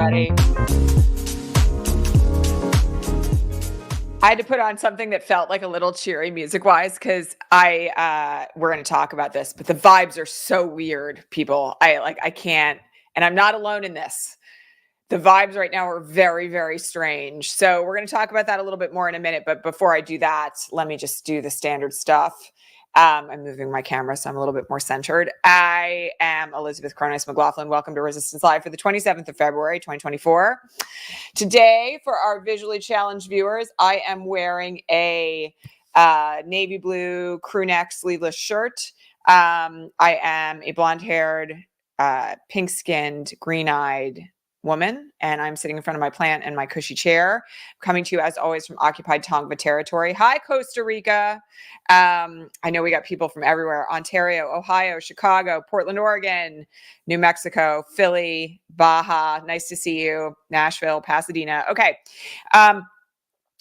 everybody. I had to put on something that felt like a little cheery music-wise because we're going to talk about this, but the vibes are so weird, people. I can't, and I'm not alone in this. The vibes right now are very, very strange. So we're going to talk about that a little bit more in a minute. But before I do that, let me just do the standard stuff. I'm moving my camera, so I'm a little bit more centered. I am Elizabeth Cronise McLaughlin. Welcome to Resistance Live for the 27th of February, 2024. Today, for our visually challenged viewers, I am wearing a navy blue crew neck sleeveless shirt. I am a blonde-haired, pink-skinned, green-eyed woman, and I'm sitting in front of my plant and my cushy chair, coming to you as always from occupied Tongva territory. Hi, Costa Rica. I know we got people from everywhere: Ontario, Ohio, Chicago, Portland, Oregon, New Mexico, Philly, Baja. Nice to see you. Nashville, Pasadena. Okay.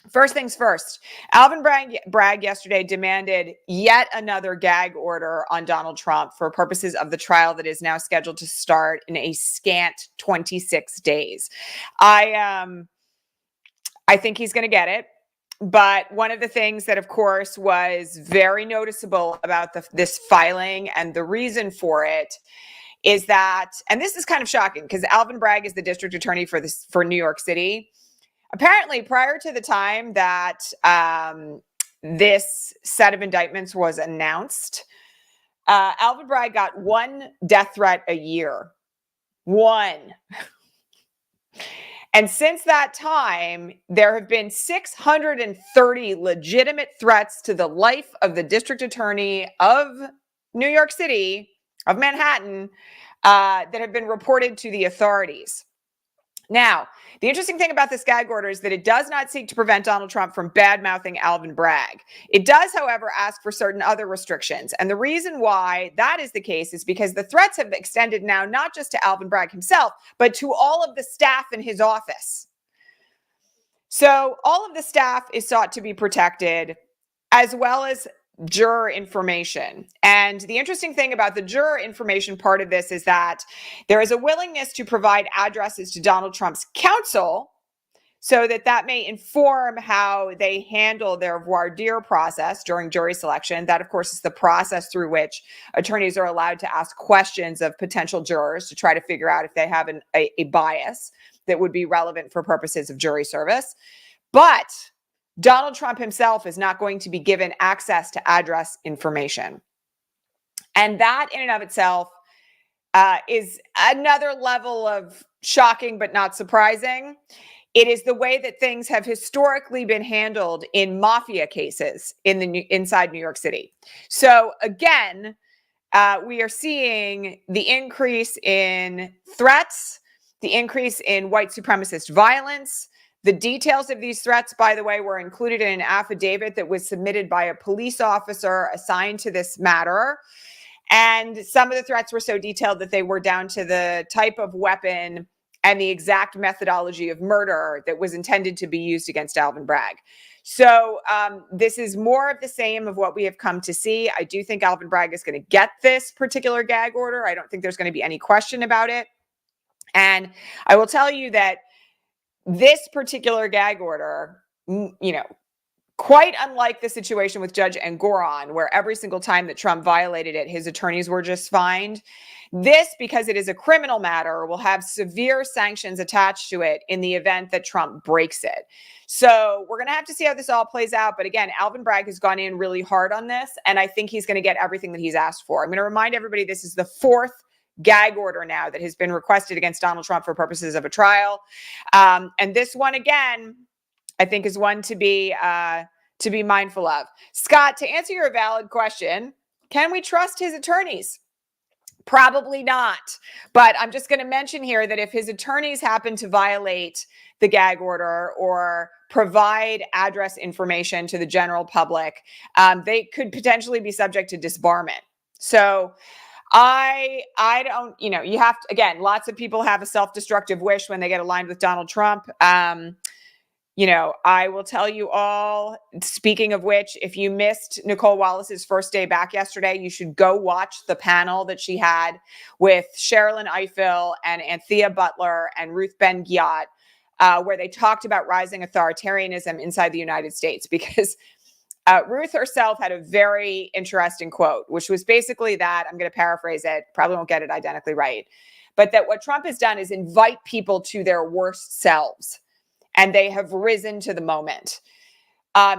First things first, Alvin Bragg yesterday demanded yet another gag order on Donald Trump for purposes of the trial that is now scheduled to start in a scant 26 days. I think he's going to get it. But one of the things that, of course, was very noticeable about this filing and the reason for it is that, and this is kind of shocking because Alvin Bragg is the district attorney for New York City. Apparently, prior to the time that this set of indictments was announced, Alvin Bragg got one death threat a year. One. And since that time, there have been 630 legitimate threats to the life of the district attorney of New York City, of Manhattan, that have been reported to the authorities. Now, the interesting thing about this gag order is that it does not seek to prevent Donald Trump from bad-mouthing Alvin Bragg. It does, however, ask for certain other restrictions. And the reason why that is the case is because the threats have extended now not just to Alvin Bragg himself, but to all of the staff in his office. So all of the staff is sought to be protected, as well as juror information. And the interesting thing about the juror information part of this is that there is a willingness to provide addresses to Donald Trump's counsel so that may inform how they handle their voir dire process during jury selection. That, of course, is the process through which attorneys are allowed to ask questions of potential jurors to try to figure out if they have a bias that would be relevant for purposes of jury service. But Donald Trump himself is not going to be given access to address information. And that in and of itself is another level of shocking but not surprising. It is the way that things have historically been handled in mafia cases inside New York City. So again, we are seeing the increase in threats, the increase in white supremacist violence. The details of these threats, by the way, were included in an affidavit that was submitted by a police officer assigned to this matter. And some of the threats were so detailed that they were down to the type of weapon and the exact methodology of murder that was intended to be used against Alvin Bragg. So this is more of the same of what we have come to see. I do think Alvin Bragg is going to get this particular gag order. I don't think there's going to be any question about it. And I will tell you that this particular gag order, quite unlike the situation with Judge Engoron, where every single time that Trump violated it, his attorneys were just fined. This, because it is a criminal matter, will have severe sanctions attached to it in the event that Trump breaks it. So we're going to have to see how this all plays out. But again, Alvin Bragg has gone in really hard on this, and I think he's going to get everything that he's asked for. I'm going to remind everybody this is the fourth gag order now that has been requested against Donald Trump for purposes of a trial. And this one, again, I think is one to be mindful of. Scott, to answer your valid question, can we trust his attorneys? Probably not. But I'm just going to mention here that if his attorneys happen to violate the gag order or provide address information to the general public, they could potentially be subject to disbarment. So I don't, you have to, again, lots of people have a self-destructive wish when they get aligned with Donald Trump. I will tell you all, speaking of which, if you missed Nicole Wallace's first day back yesterday, you should go watch the panel that she had with Sherilyn Ifill and Anthea Butler and Ruth Ben-Ghiat, where they talked about rising authoritarianism inside the United States, because Ruth herself had a very interesting quote, which was basically that, I'm going to paraphrase it, probably won't get it identically right, but that what Trump has done is invite people to their worst selves, and they have risen to the moment.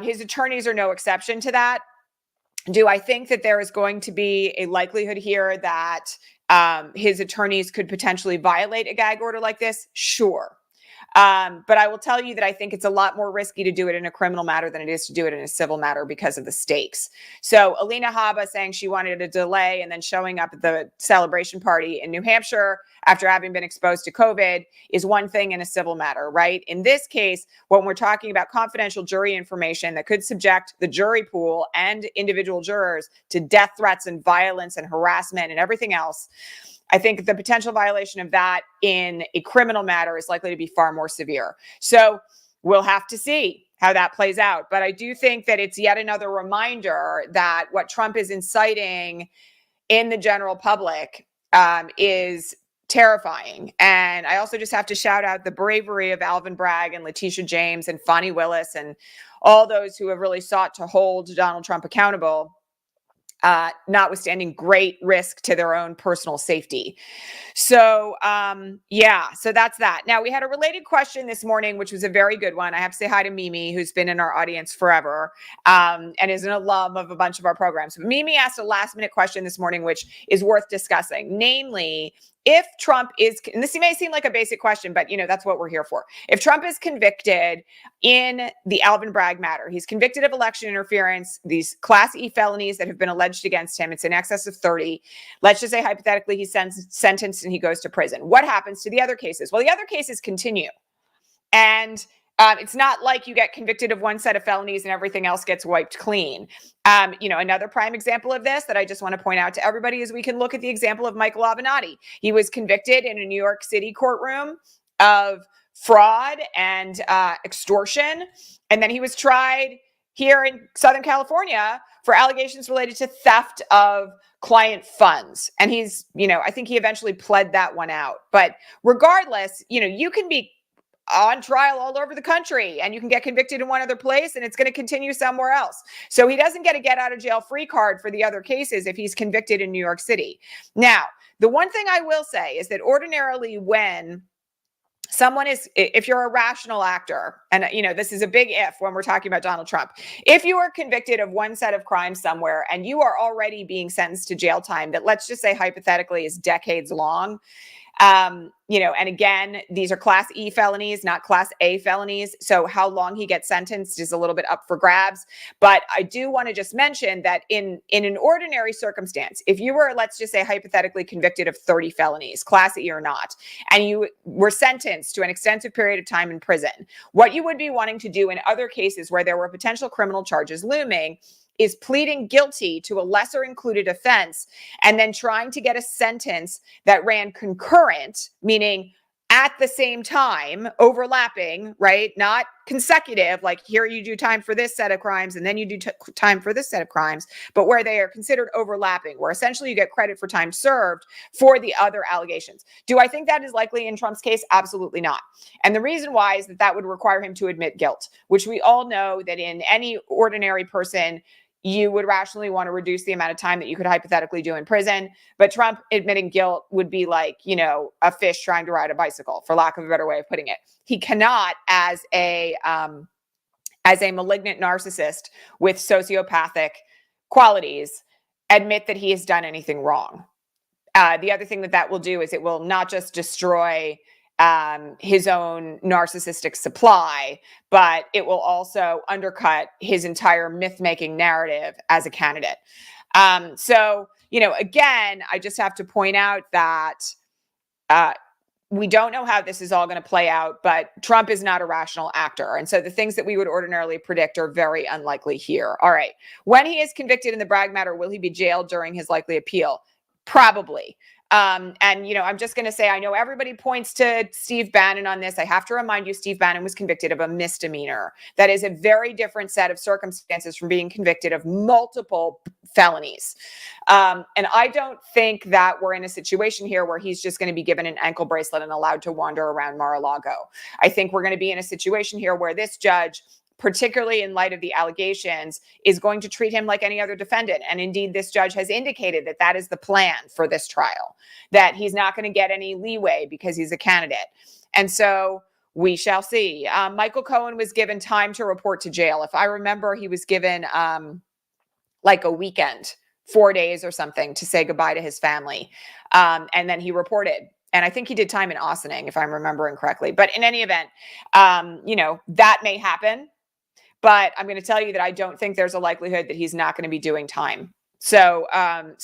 His attorneys are no exception to that. Do I think that there is going to be a likelihood here that his attorneys could potentially violate a gag order like this? Sure. But I will tell you that I think it's a lot more risky to do it in a criminal matter than it is to do it in a civil matter because of the stakes. So Alina Habba saying she wanted a delay and then showing up at the celebration party in New Hampshire after having been exposed to COVID is one thing in a civil matter, right? In this case, when we're talking about confidential jury information that could subject the jury pool and individual jurors to death threats and violence and harassment and everything else, I think the potential violation of that in a criminal matter is likely to be far more severe. So we'll have to see how that plays out. But I do think that it's yet another reminder that what Trump is inciting in the general public is terrifying. And I also just have to shout out the bravery of Alvin Bragg and Letitia James and Fani Willis and all those who have really sought to hold Donald Trump accountable, notwithstanding great risk to their own personal safety. So, so that's that. Now, we had a related question this morning, which was a very good one. I have to say hi to Mimi, who's been in our audience forever, and is an alum of a bunch of our programs. Mimi asked a last minute question this morning, which is worth discussing. Namely, if Trump is, and this may seem like a basic question, but that's what we're here for. If Trump is convicted in the Alvin Bragg matter, he's convicted of election interference, these Class E felonies that have been alleged against him, it's in excess of 30. Let's just say hypothetically he's sentenced and he goes to prison. What happens to the other cases? Well, the other cases continue. And it's not like you get convicted of one set of felonies and everything else gets wiped clean. Another prime example of this that I just want to point out to everybody is we can look at the example of Michael Avenatti. He was convicted in a New York City courtroom of fraud and extortion. And then he was tried here in Southern California for allegations related to theft of client funds. And he's, I think he eventually pled that one out. But regardless, you can be on trial all over the country and you can get convicted in one other place and it's going to continue somewhere else. So he doesn't get a get out of jail free card for the other cases if he's convicted in New York City. Now, the one thing I will say is that ordinarily when someone is, if you're a rational actor, and this is a big if when we're talking about Donald Trump, if you are convicted of one set of crimes somewhere and you are already being sentenced to jail time that, let's just say hypothetically, is decades long, and again, these are Class E felonies, not Class A felonies. So how long he gets sentenced is a little bit up for grabs. But I do want to just mention that in an ordinary circumstance, if you were, let's just say hypothetically convicted of 30 felonies, Class E or not, and you were sentenced to an extensive period of time in prison, what you would be wanting to do in other cases where there were potential criminal charges looming is pleading guilty to a lesser included offense and then trying to get a sentence that ran concurrent, meaning at the same time, overlapping, right? Not consecutive, like here you do time for this set of crimes and then you do time for this set of crimes, but where they are considered overlapping, where essentially you get credit for time served for the other allegations. Do I think that is likely in Trump's case? Absolutely not. And the reason why is that would require him to admit guilt, which we all know that in any ordinary person, you would rationally want to reduce the amount of time that you could hypothetically do in prison. But Trump admitting guilt would be like, a fish trying to ride a bicycle, for lack of a better way of putting it. He cannot, as a malignant narcissist with sociopathic qualities, admit that he has done anything wrong. The other thing that will do is it will not just destroy his own narcissistic supply, but it will also undercut his entire myth-making narrative as a candidate. Again, I just have to point out that we don't know how this is all going to play out, but Trump is not a rational actor. And so the things that we would ordinarily predict are very unlikely here. All right. When he is convicted in the Bragg matter, will he be jailed during his likely appeal? Probably. And, you know, I'm just going to say, I know everybody points to Steve Bannon on this. I have to remind you, Steve Bannon was convicted of a misdemeanor. That is a very different set of circumstances from being convicted of multiple felonies. And I don't think that we're in a situation here where he's just going to be given an ankle bracelet and allowed to wander around Mar-a-Lago. I think we're going to be in a situation here where this judge, particularly in light of the allegations, is going to treat him like any other defendant. And indeed, this judge has indicated that that is the plan for this trial, that he's not going to get any leeway because he's a candidate. And so we shall see. Michael Cohen was given time to report to jail. If I remember, he was given like a weekend, 4 days or something, to say goodbye to his family. And then he reported. And I think he did time in Ossining, if I'm remembering correctly. But in any event, you know, that may happen. But I'm going to tell you that I don't think there's a likelihood that he's not going to be doing time. So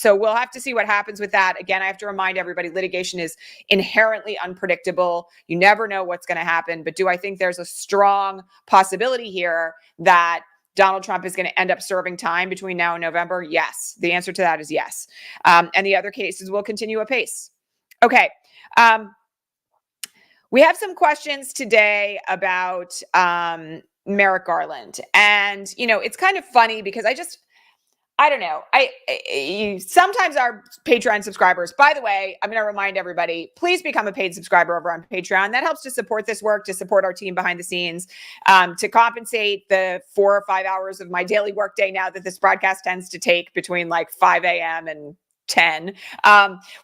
we'll have to see what happens with that. Again, I have to remind everybody, litigation is inherently unpredictable. You never know what's going to happen. But do I think there's a strong possibility here that Donald Trump is going to end up serving time between now and November? Yes. The answer to that is yes. And the other cases will continue apace. Okay. We have some questions today about Merrick Garland. And, you know, it's kind of funny because I don't know. Sometimes our Patreon subscribers, by the way, I'm going to remind everybody, please become a paid subscriber over on Patreon. That helps to support this work, to support our team behind the scenes, to compensate the 4 or 5 hours of my daily workday now that this broadcast tends to take between like 5 a.m. and 10.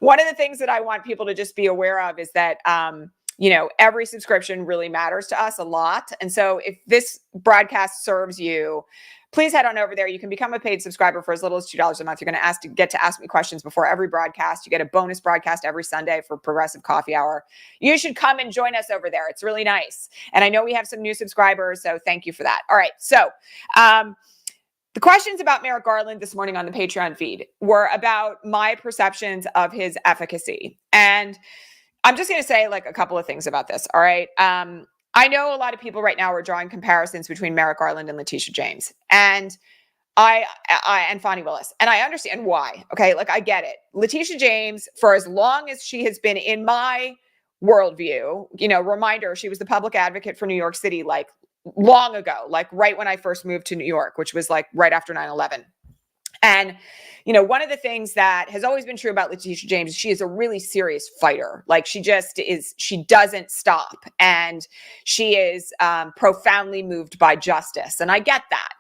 One of the things that I want people to just be aware of is that, you know, every subscription really matters to us a lot. And so if this broadcast serves you, please head on over there. You can become a paid subscriber for as little as $2 a month. You're going to get to ask me questions before every broadcast. You get a bonus broadcast every Sunday for Progressive Coffee Hour. You should come and join us over there. It's really nice. And I know we have some new subscribers, so thank you for that. All right. So the questions about Merrick Garland this morning on the Patreon feed were about my perceptions of his efficacy. And I'm just going to say like a couple of things about this. All right. I know a lot of people right now are drawing comparisons between Merrick Garland and Letitia James and and Fani Willis. And I understand why. Okay. Like I get it. Letitia James, for as long as she has been in my worldview, you know, reminder, she was the public advocate for New York City, like long ago, like right when I first moved to New York, which was like right after 9/11. And, you know, one of the things that has always been true about Letitia James, she is a really serious fighter. Like she just is, she doesn't stop. And she is profoundly moved by justice. And I get that.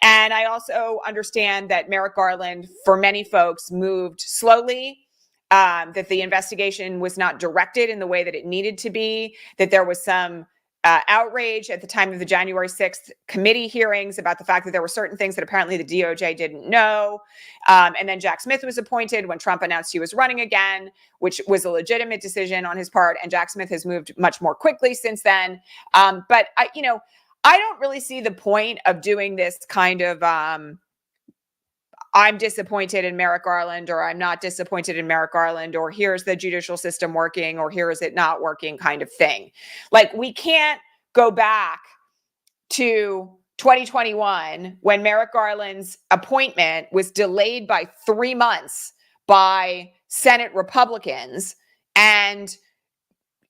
And I also understand that Merrick Garland, for many folks, moved slowly, that the investigation was not directed in the way that it needed to be, that there was some outrage at the time of the January 6th committee hearings about the fact that there were certain things that apparently the DOJ didn't know. And then Jack Smith was appointed when Trump announced he was running again, which was a legitimate decision on his part. And Jack Smith has moved much more quickly since then. But I don't really see the point of doing this kind of I'm disappointed in Merrick Garland, or I'm not disappointed in Merrick Garland, or here's the judicial system working, or here is it not working kind of thing. Like we can't go back to 2021 when Merrick Garland's appointment was delayed by 3 months by Senate Republicans and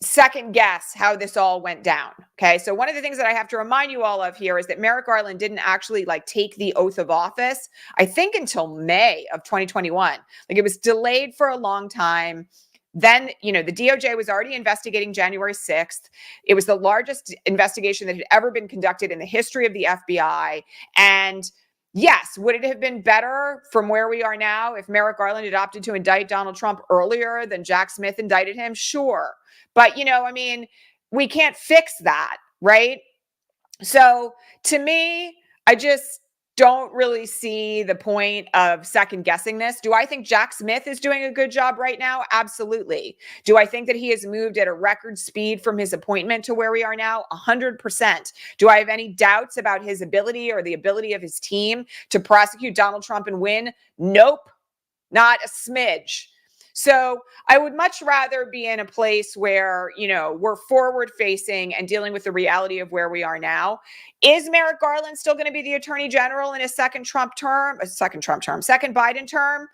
second guess how this all went down. Okay. So one of the things that I have to remind you all of here is that Merrick Garland didn't actually like take the oath of office, I think until May of 2021. Like it was delayed for a long time. Then, you know, the DOJ was already investigating January 6th. It was the largest investigation that had ever been conducted in the history of the FBI. And yes, would it have been better from where we are now if Merrick Garland had opted to indict Donald Trump earlier than Jack Smith indicted him? Sure. But, you know, I mean, we can't fix that, right? So to me, I just don't really see the point of second guessing this. Do I think Jack Smith is doing a good job right now? Absolutely. Do I think that he has moved at a record speed from his appointment to where we are now? 100%. Do I have any doubts about his ability or the ability of his team to prosecute Donald Trump and win? Nope, not a smidge. So I would much rather be in a place where, you know, we're forward facing and dealing with the reality of where we are now. Is Merrick Garland still going to be the attorney general in his second Biden term?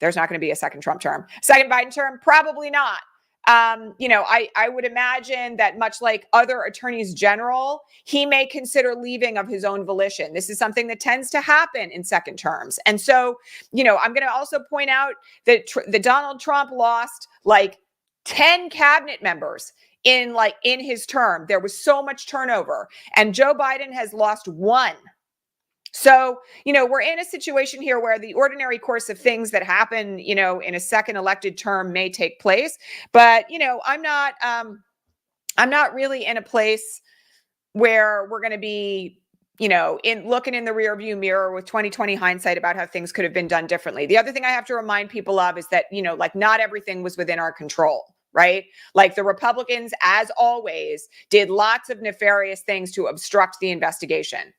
there's not going to be a second Trump term. Second Biden term, probably not. I would imagine that much like other attorneys general, he may consider leaving of his own volition. This is something that tends to happen in second terms. And so, I'm going to also point out that Donald Trump lost like 10 cabinet members in his term. There was so much turnover, and Joe Biden has lost one. So, we're in a situation here where the ordinary course of things that happen, in a second elected term may take place. But, I'm not really in a place where we're going to be, looking in the rearview mirror with 2020 hindsight about how things could have been done differently. The other thing I have to remind people of is that, not everything was within our control, right? Like the Republicans, as always, did lots of nefarious things to obstruct the investigation,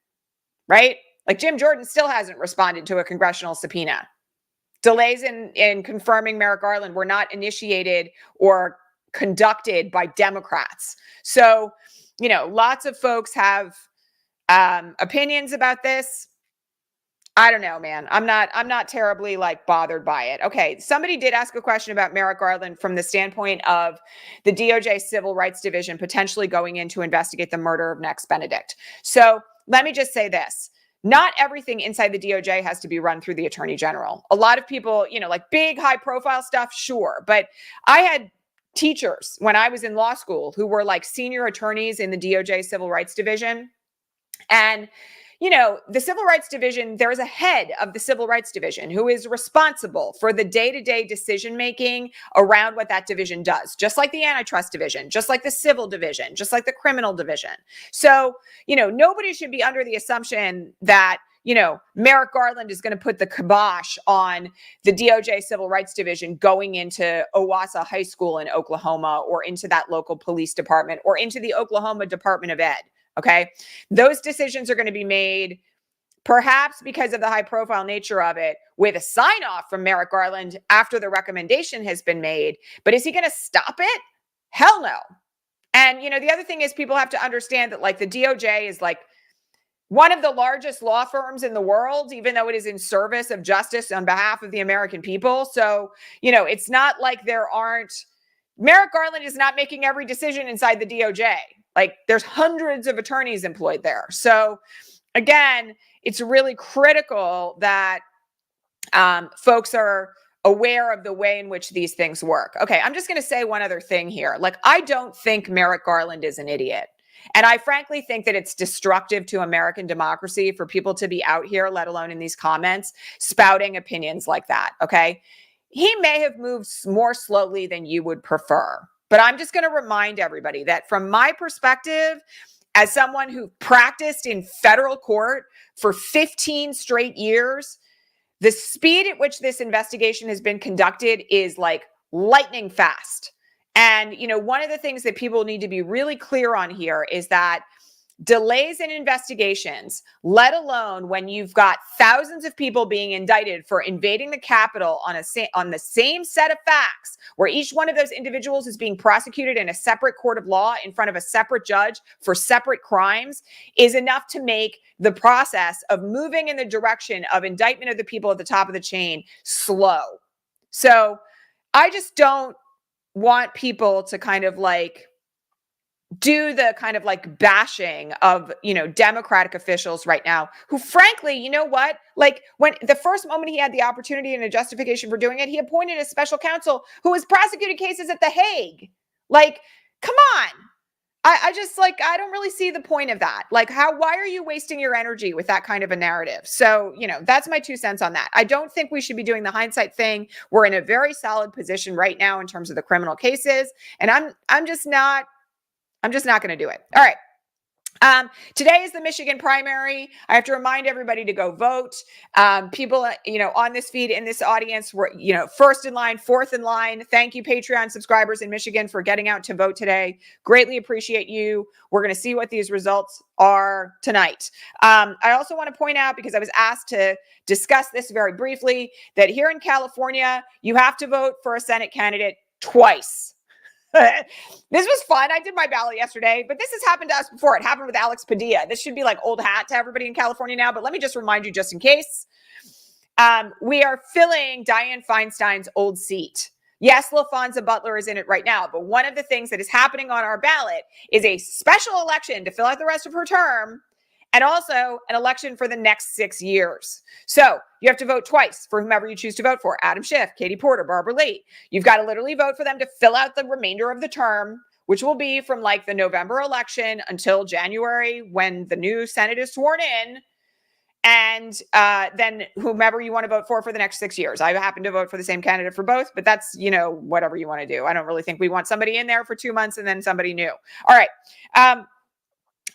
right? Like Jim Jordan still hasn't responded to a congressional subpoena. Delays in confirming Merrick Garland were not initiated or conducted by Democrats. So, lots of folks have opinions about this. I don't know, man. I'm not terribly bothered by it. Okay, somebody did ask a question about Merrick Garland from the standpoint of the DOJ Civil Rights Division potentially going in to investigate the murder of Nex Benedict. So let me just say this. Not everything inside the DOJ has to be run through the Attorney General. A lot of people, big high profile stuff, sure. But I had teachers when I was in law school who were senior attorneys in the DOJ Civil Rights Division. And, the Civil Rights Division, there is a head of the Civil Rights Division who is responsible for the day-to-day decision-making around what that division does, just like the Antitrust Division, just like the Civil Division, just like the Criminal Division. So, nobody should be under the assumption that, Merrick Garland is going to put the kibosh on the DOJ Civil Rights Division going into Owasso High School in Oklahoma or into that local police department or into the Oklahoma Department of Ed. Okay. Those decisions are going to be made perhaps because of the high profile nature of it with a sign off from Merrick Garland after the recommendation has been made. But is he going to stop it? Hell no. And, the other thing is people have to understand that the DOJ is one of the largest law firms in the world, even though it is in service of justice on behalf of the American people. So, it's not like Merrick Garland is not making every decision inside the DOJ. There's hundreds of attorneys employed there. So again, it's really critical that folks are aware of the way in which these things work. Okay, I'm just going to say one other thing here. I don't think Merrick Garland is an idiot. And I frankly think that it's destructive to American democracy for people to be out here, let alone in these comments, spouting opinions like that. Okay, he may have moved more slowly than you would prefer. But I'm just going to remind everybody that from my perspective, as someone who practiced in federal court for 15 straight years, the speed at which this investigation has been conducted is lightning fast. And, one of the things that people need to be really clear on here is that delays in investigations, let alone when you've got thousands of people being indicted for invading the Capitol on the same set of facts, where each one of those individuals is being prosecuted in a separate court of law in front of a separate judge for separate crimes, is enough to make the process of moving in the direction of indictment of the people at the top of the chain slow. So I just don't want people to kind of do the kind of bashing of, Democratic officials right now who frankly, you know what? When the first moment he had the opportunity and a justification for doing it, he appointed a special counsel who has prosecuted cases at The Hague. Come on. I just I don't really see the point of that. Why are you wasting your energy with that kind of a narrative? So, that's my 2 cents on that. I don't think we should be doing the hindsight thing. We're in a very solid position right now in terms of the criminal cases. And I'm just not going to do it. All right. Today is the Michigan primary. I have to remind everybody to go vote. People, on this feed, in this audience, were, first in line, fourth in line. Thank you, Patreon subscribers in Michigan, for getting out to vote today. Greatly appreciate you. We're going to see what these results are tonight. I also want to point out, because I was asked to discuss this very briefly, that here in California, you have to vote for a Senate candidate twice. This was fun. I did my ballot yesterday, but this has happened to us before. It happened with Alex Padilla. This should be old hat to everybody in California now, but let me just remind you just in case. we are filling Dianne Feinstein's old seat. Yes, LaFonza Butler is in it right now, but one of the things that is happening on our ballot is a special election to fill out the rest of her term, and also an election for the next 6 years. So you have to vote twice for whomever you choose to vote for: Adam Schiff, Katie Porter, Barbara Lee. You've got to literally vote for them to fill out the remainder of the term, which will be from like the November election until January when the new Senate is sworn in. And then whomever you want to vote for the next 6 years. I happen to vote for the same candidate for both, but that's, whatever you want to do. I don't really think we want somebody in there for 2 months and then somebody new. All right.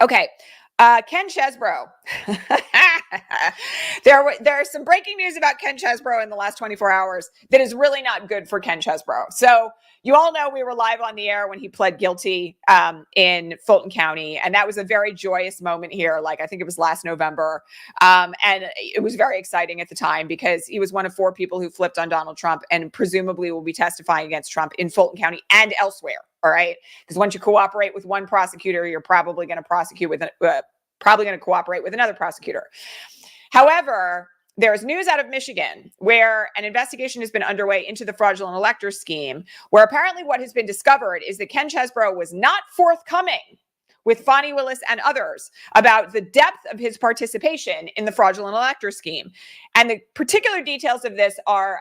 Okay. Ken Chesbro. There's some breaking news about Ken Chesbro in the last 24 hours that is really not good for Ken Chesbro. So you all know we were live on the air when he pled guilty in Fulton County. And that was a very joyous moment here. Like, I think it was last November. And it was very exciting at the time because he was one of 4 people who flipped on Donald Trump and presumably will be testifying against Trump in Fulton County and elsewhere. All right. Because once you cooperate with one prosecutor, you're probably going to cooperate with another prosecutor. However, there's news out of Michigan where an investigation has been underway into the fraudulent elector scheme, where apparently what has been discovered is that Ken Chesbro was not forthcoming with Fani Willis and others about the depth of his participation in the fraudulent elector scheme. And the particular details of this are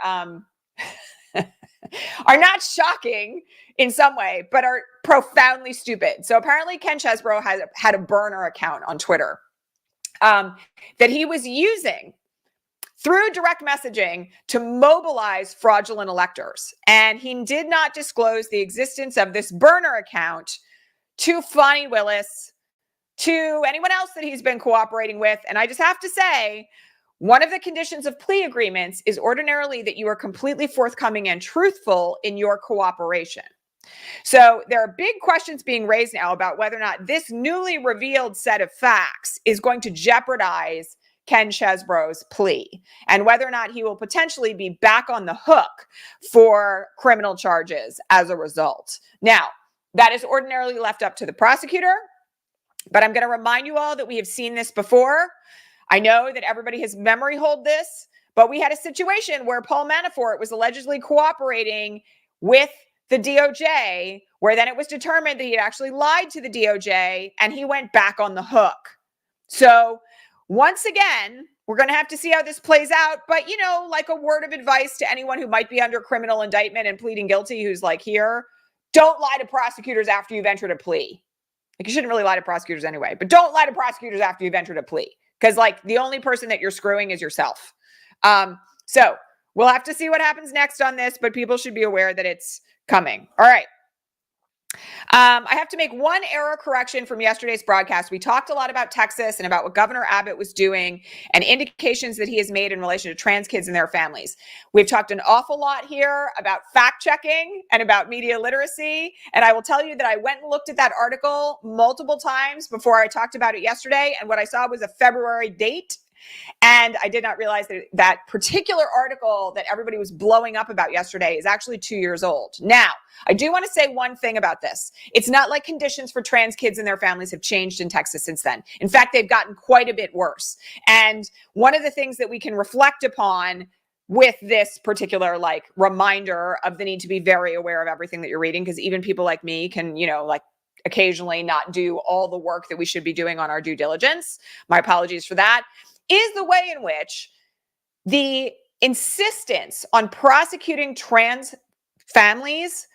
not shocking in some way, but are profoundly stupid. So apparently Ken Chesbro had a burner account on Twitter that he was using through direct messaging to mobilize fraudulent electors. And he did not disclose the existence of this burner account to Fani Willis, to anyone else that he's been cooperating with. And I just have to say, one of the conditions of plea agreements is ordinarily that you are completely forthcoming and truthful in your cooperation. So there are big questions being raised now about whether or not this newly revealed set of facts is going to jeopardize Ken Chesbro's plea and whether or not he will potentially be back on the hook for criminal charges as a result. Now, that is ordinarily left up to the prosecutor, but I'm going to remind you all that we have seen this before. I know that everybody has memory hold this, but we had a situation where Paul Manafort was allegedly cooperating with the DOJ, where then it was determined that he had actually lied to the DOJ and he went back on the hook. So once again, we're going to have to see how this plays out. But, like a word of advice to anyone who might be under criminal indictment and pleading guilty, who's like, here, don't lie to prosecutors after you've entered a plea. Like, you shouldn't really lie to prosecutors anyway, but don't lie to prosecutors after you've entered a plea. Because, like, the only person that you're screwing is yourself. So we'll have to see what happens next on this, but people should be aware that it's coming. All right. I have to make one error correction from yesterday's broadcast. We talked a lot about Texas and about what Governor Abbott was doing and indications that he has made in relation to trans kids and their families. We've talked an awful lot here about fact checking and about media literacy. And I will tell you that I went and looked at that article multiple times before I talked about it yesterday. And what I saw was a February date. And I did not realize that that particular article that everybody was blowing up about yesterday is actually 2 years old. Now, I do want to say one thing about this. It's not like conditions for trans kids and their families have changed in Texas since then. In fact, they've gotten quite a bit worse. And one of the things that we can reflect upon with this particular reminder of the need to be very aware of everything that you're reading, because even people like me can, occasionally not do all the work that we should be doing on our due diligence. My apologies for that. Is the way in which the insistence on prosecuting trans families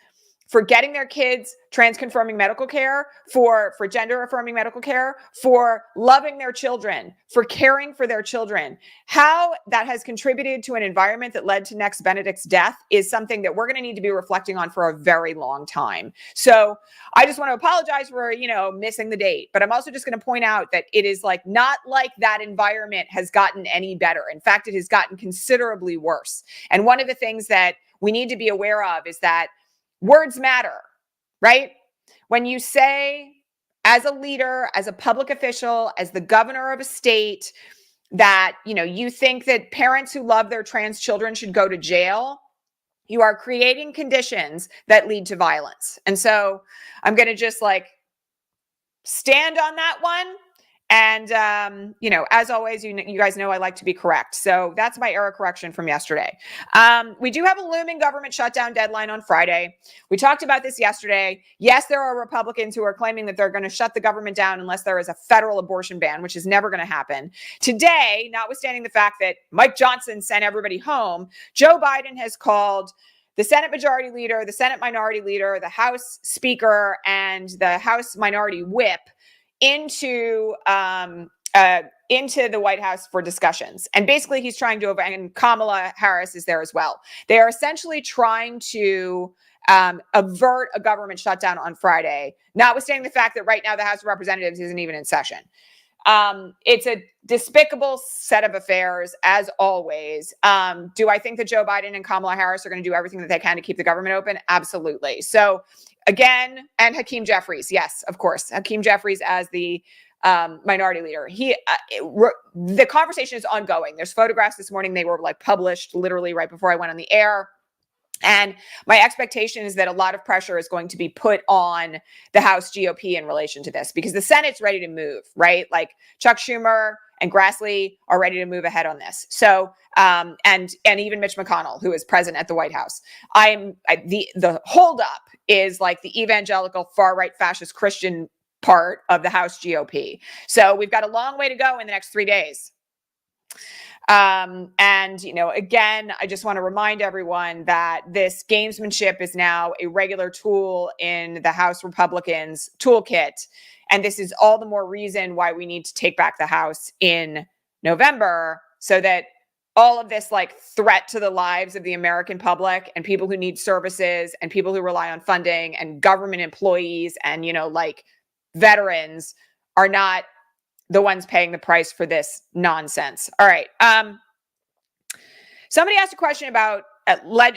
for getting their kids trans-confirming medical care, for gender-affirming medical care, for loving their children, for caring for their children, how that has contributed to an environment that led to Next Benedict's death is something that we're going to need to be reflecting on for a very long time. So I just want to apologize for, missing the date, but I'm also just going to point out that it is not like that environment has gotten any better. In fact, it has gotten considerably worse. And one of the things that we need to be aware of is that words matter, right? When you say as a leader, as a public official, as the governor of a state, that, you think that parents who love their trans children should go to jail, you are creating conditions that lead to violence. And so I'm going to just stand on that one And, as always, you guys know I like to be correct. So that's my error correction from yesterday. We do have a looming government shutdown deadline on Friday. We talked about this yesterday. Yes, there are Republicans who are claiming that they're going to shut the government down unless there is a federal abortion ban, which is never going to happen. Today, notwithstanding the fact that Mike Johnson sent everybody home, Joe Biden has called the Senate Majority Leader, the Senate Minority Leader, the House Speaker, and the House Minority Whip into the White House for discussions. And basically he's trying to, and Kamala Harris is there as well. They are essentially trying to avert a government shutdown on Friday, notwithstanding the fact that right now the House of Representatives isn't even in session. It's a despicable set of affairs, as always. Do I think that Joe Biden and Kamala Harris are going to do everything that they can to keep the government open? Absolutely. So again, and Hakeem Jeffries, yes, of course, Hakeem Jeffries as the minority leader. The conversation is ongoing. There's photographs this morning. They were published literally right before I went on the air. And my expectation is that a lot of pressure is going to be put on the House GOP in relation to this, because the Senate's ready to move, right? Like Chuck Schumer and Grassley are ready to move ahead on this. So, and even Mitch McConnell, who is present at the White House. The holdup is like the evangelical far-right fascist Christian part of the House GOP. So we've got a long way to go in the next 3 days. Again, I just want to remind everyone that this gamesmanship is now a regular tool in the House Republicans' toolkit. And this is all the more reason why we need to take back the House in November, so that all of this threat to the lives of the American public and people who need services and people who rely on funding and government employees and, veterans are not the ones paying the price for this nonsense. All right. Somebody asked a question about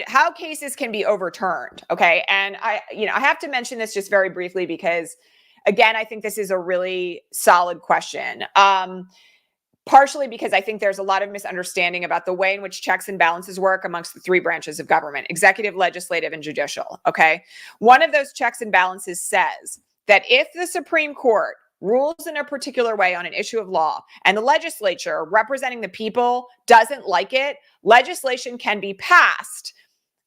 how cases can be overturned. Okay. And I have to mention this just very briefly because, again, I think this is a really solid question. Partially because I think there's a lot of misunderstanding about the way in which checks and balances work amongst the three branches of government: executive, legislative, and judicial. Okay. One of those checks and balances says that if the Supreme Court rules in a particular way on an issue of law and the legislature representing the people doesn't like it, legislation can be passed,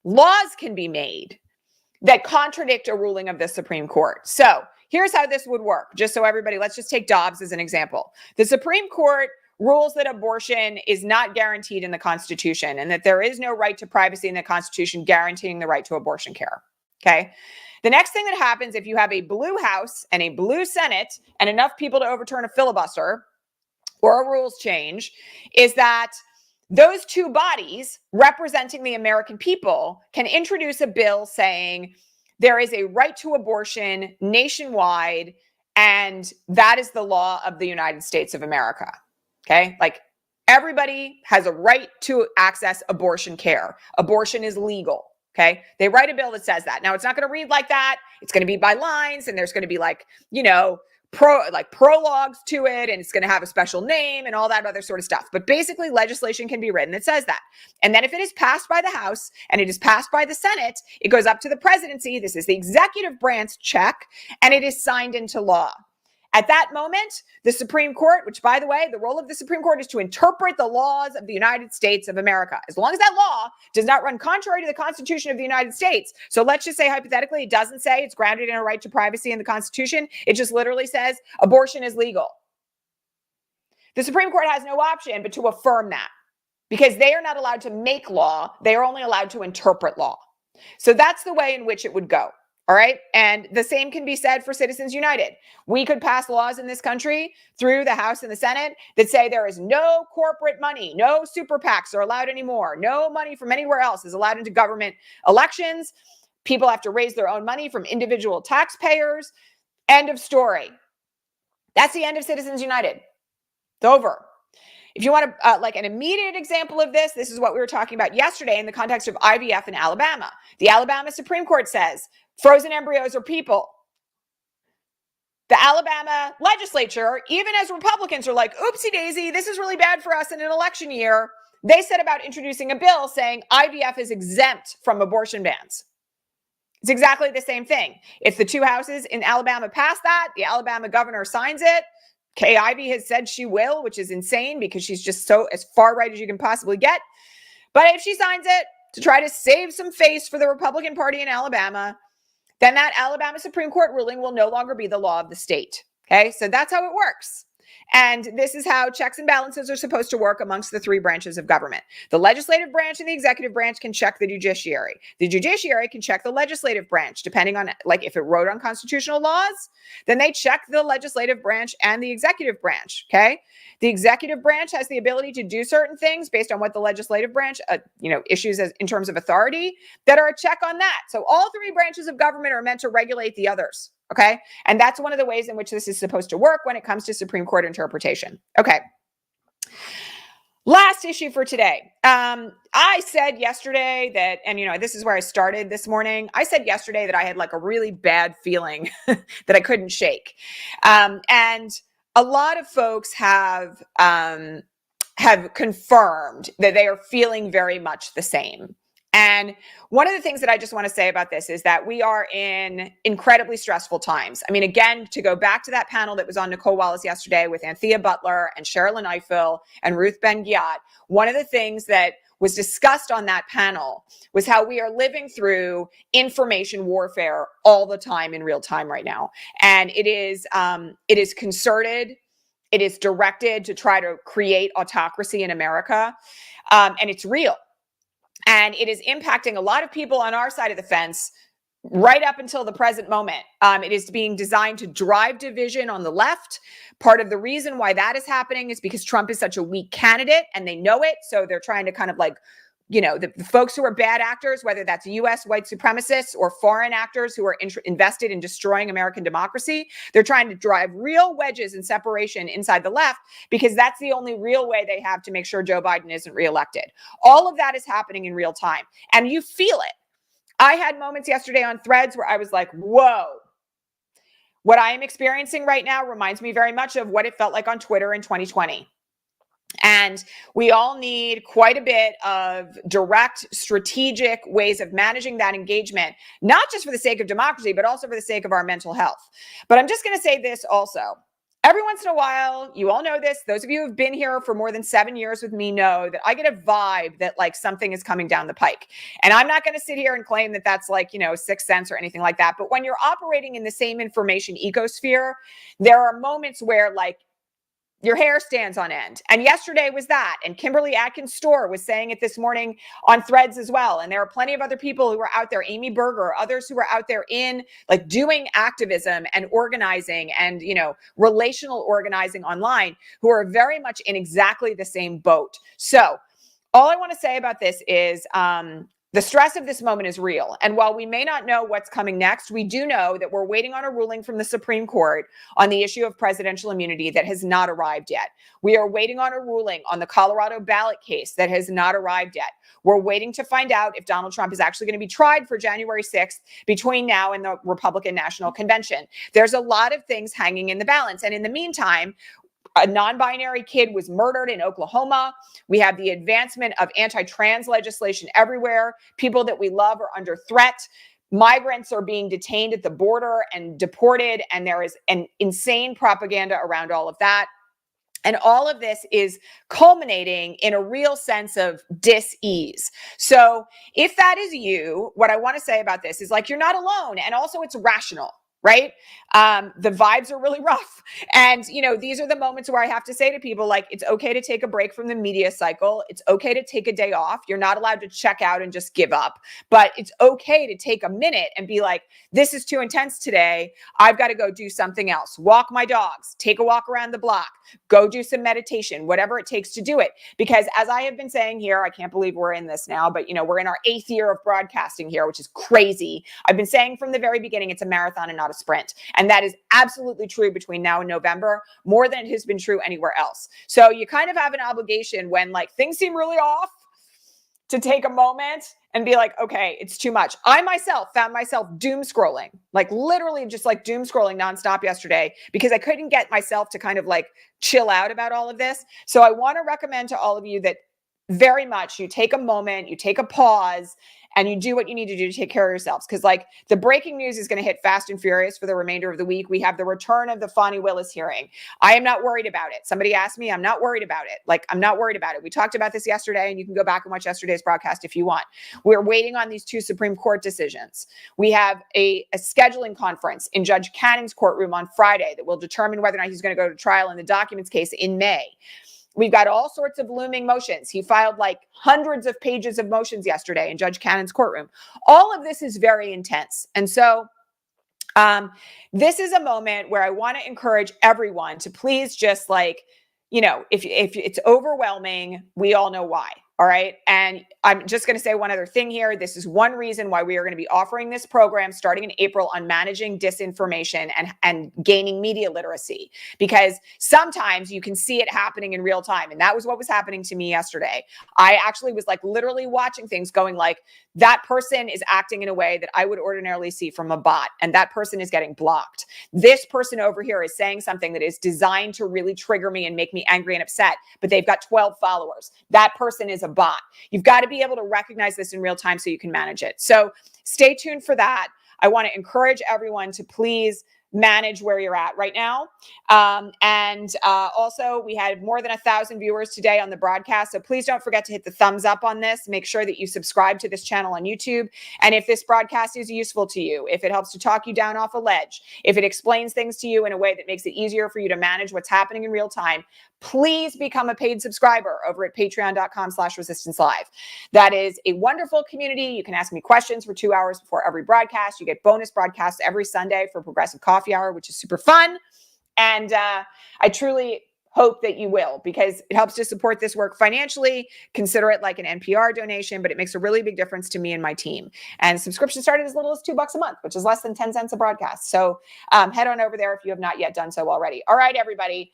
laws can be made that contradict a ruling of the Supreme Court. So here's how this would work. Just so everybody, let's just take Dobbs as an example. The Supreme Court rules that abortion is not guaranteed in the Constitution and that there is no right to privacy in the Constitution guaranteeing the right to abortion care. Okay. The next thing that happens if you have a blue House and a blue Senate and enough people to overturn a filibuster or a rules change is that those two bodies representing the American people can introduce a bill saying there is a right to abortion nationwide, and that is the law of the United States of America. Okay? Everybody has a right to access abortion care. Abortion is legal. Okay. They write a bill that says that. Now, it's not going to read like that. It's going to be by lines, and there's going to be prologues to it, and it's going to have a special name and all that other sort of stuff. But basically, legislation can be written that says that. And then if it is passed by the House and it is passed by the Senate, it goes up to the presidency. This is the executive branch check, and it is signed into law. At that moment, the Supreme Court, which, by the way, the role of the Supreme Court is to interpret the laws of the United States of America, as long as that law does not run contrary to the Constitution of the United States. So let's just say, hypothetically, it doesn't say it's grounded in a right to privacy in the Constitution. It just literally says abortion is legal. The Supreme Court has no option but to affirm that, because they are not allowed to make law. They are only allowed to interpret law. So that's the way in which it would go. All right. And the same can be said for Citizens United. We could pass laws in this country through the House and the Senate that say there is no corporate money, no super PACs are allowed anymore. No money from anywhere else is allowed into government elections. People have to raise their own money from individual taxpayers. End of story. That's the end of Citizens United. It's over. If you want an immediate example of this, this is what we were talking about yesterday in the context of IVF in Alabama. The Alabama Supreme Court says frozen embryos are people. The Alabama legislature, even as Republicans are like, oopsie daisy, this is really bad for us in an election year, they set about introducing a bill saying IVF is exempt from abortion bans. It's exactly the same thing. If the two houses in Alabama pass that, the Alabama governor signs it, Kay Ivey has said she will, which is insane because she's just so as far right as you can possibly get. But if she signs it to try to save some face for the Republican Party in Alabama, then that Alabama Supreme Court ruling will no longer be the law of the state. Okay, so that's how it works. And this is how checks and balances are supposed to work amongst the three branches of government. The legislative branch and the executive branch can check the judiciary. The judiciary can check the legislative branch, depending on, like, if it wrote on constitutional laws, then they check the legislative branch and the executive branch, okay? The executive branch has the ability to do certain things based on what the legislative branch, issues as in terms of authority that are a check on that. So all three branches of government are meant to regulate the others. Okay. And that's one of the ways in which this is supposed to work when it comes to Supreme Court interpretation. Okay. Last issue for today. I said yesterday that, and this is where I started this morning. I said yesterday that I had like a really bad feeling that I couldn't shake. And a lot of folks have confirmed that they are feeling very much the same. And one of the things that I just want to say about this is that we are in incredibly stressful times. I mean, again, to go back to that panel that was on Nicole Wallace yesterday with Anthea Butler and Sherilyn Ifill and Ruth Ben-Ghiat, one of the things that was discussed on that panel was how we are living through information warfare all the time in real time right now. And it is concerted. It is directed to try to create autocracy in America. And it's real. And it is impacting a lot of people on our side of the fence right up until the present moment. It is being designed to drive division on the left. Part of the reason why that is happening is because Trump is such a weak candidate and they know it. So they're trying to kind of like, the folks who are bad actors, whether that's U.S. white supremacists or foreign actors who are invested in destroying American democracy, they're trying to drive real wedges and separation inside the left because that's the only real way they have to make sure Joe Biden isn't reelected. All of that is happening in real time, and you feel it. I had moments yesterday on Threads where I was like, whoa. What I am experiencing right now reminds me very much of what it felt like on Twitter in 2020. And we all need quite a bit of direct, strategic ways of managing that engagement, not just for the sake of democracy, but also for the sake of our mental health. But I'm just going to say this also. Every once in a while, you all know this, those of you who have been here for more than 7 years with me know that I get a vibe that like something is coming down the pike. And I'm not going to sit here and claim that that's like, sixth sense or anything like that. But when you're operating in the same information ecosphere, there are moments where like, your hair stands on end. And yesterday was that. And Kimberly Atkins Storr was saying it this morning on Threads as well. And there are plenty of other people who are out there, Amy Berger, others who are out there in like doing activism and organizing and, relational organizing online who are very much in exactly the same boat. So all I want to say about this is, the stress of this moment is real. And while we may not know what's coming next, we do know that we're waiting on a ruling from the Supreme Court on the issue of presidential immunity that has not arrived yet. We are waiting on a ruling on the Colorado ballot case that has not arrived yet. We're waiting to find out if Donald Trump is actually going to be tried for January 6th between now and the Republican National Convention. There's a lot of things hanging in the balance. And in the meantime, a non-binary kid was murdered in Oklahoma. We have the advancement of anti-trans legislation everywhere. People that we love are under threat. Migrants are being detained at the border and deported. And there is an insane propaganda around all of that. And all of this is culminating in a real sense of dis-ease. So if that is you, what I want to say about this is like, you're not alone. And also it's rational. Right? The vibes are really rough. And, these are the moments where I have to say to people, like, it's okay to take a break from the media cycle. It's okay to take a day off. You're not allowed to check out and just give up. But it's okay to take a minute and be like, this is too intense today. I've got to go do something else. Walk my dogs. Take a walk around the block. Go do some meditation, whatever it takes to do it. Because as I have been saying here, I can't believe we're in this now, but, we're in our 8th year of broadcasting here, which is crazy. I've been saying from the very beginning, it's a marathon and not a sprint. And that is absolutely true between now and November, more than it has been true anywhere else. So you kind of have an obligation when like things seem really off to take a moment and be like, okay, it's too much. I myself found myself doom scrolling, like literally just like doom scrolling nonstop yesterday because I couldn't get myself to kind of like chill out about all of this. So I want to recommend to all of you that very much you take a moment, you take a pause, and you do what you need to do to take care of yourselves. Because like the breaking news is going to hit fast and furious for the remainder of the week. We have the return of the Fani Willis hearing. I am not worried about it. Somebody asked me, I'm not worried about it. Like, I'm not worried about it. We talked about this yesterday, and you can go back and watch yesterday's broadcast if you want. We're waiting on these 2 Supreme Court decisions. We have a scheduling conference in Judge Cannon's courtroom on Friday that will determine whether or not he's going to go to trial in the documents case in May. We've got all sorts of looming motions. He filed like hundreds of pages of motions yesterday in Judge Cannon's courtroom. All of this is very intense. And so this is a moment where I want to encourage everyone to please just like, you know, if it's overwhelming, we all know why. All right. And I'm just going to say one other thing here. This is one reason why we are going to be offering this program starting in April on managing disinformation and gaining media literacy, because sometimes you can see it happening in real time. And that was what was happening to me yesterday. I actually was like literally watching things going like, that person is acting in a way that I would ordinarily see from a bot, and that person is getting blocked. This person over here is saying something that is designed to really trigger me and make me angry and upset, but they've got 12 followers. That person is a bot. You've got to be able to recognize this in real time so you can manage it. So stay tuned for that. I want to encourage everyone to please manage where you're at right now. Also, we had more than 1,000 viewers today on the broadcast. So please don't forget to hit the thumbs up on this. Make sure that you subscribe to this channel on YouTube. And if this broadcast is useful to you, if it helps to talk you down off a ledge, if it explains things to you in a way that makes it easier for you to manage what's happening in real time, please become a paid subscriber over at patreon.com/resistancelive. That is a wonderful community. You can ask me questions for 2 hours before every broadcast. You get bonus broadcasts every Sunday for Progressive Coffee Hour, which is super fun. And I truly hope that you will, because it helps to support this work financially. Consider it like an NPR donation, but it makes a really big difference to me and my team. And subscription started as little as $2 a month, which is less than 10 cents a broadcast. So head on over there if you have not yet done so already. All right, everybody.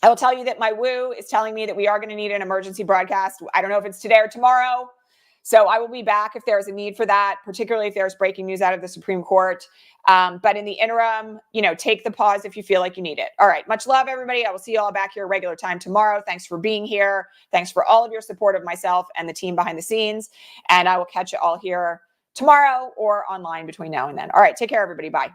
I will tell you that my woo is telling me that we are going to need an emergency broadcast. I don't know if it's today or tomorrow. So I will be back if there's a need for that, particularly if there's breaking news out of the Supreme Court. But in the interim, you know, take the pause if you feel like you need it. All right. Much love, everybody. I will see you all back here regular time tomorrow. Thanks for being here. Thanks for all of your support of myself and the team behind the scenes. And I will catch you all here tomorrow or online between now and then. All right. Take care, everybody. Bye.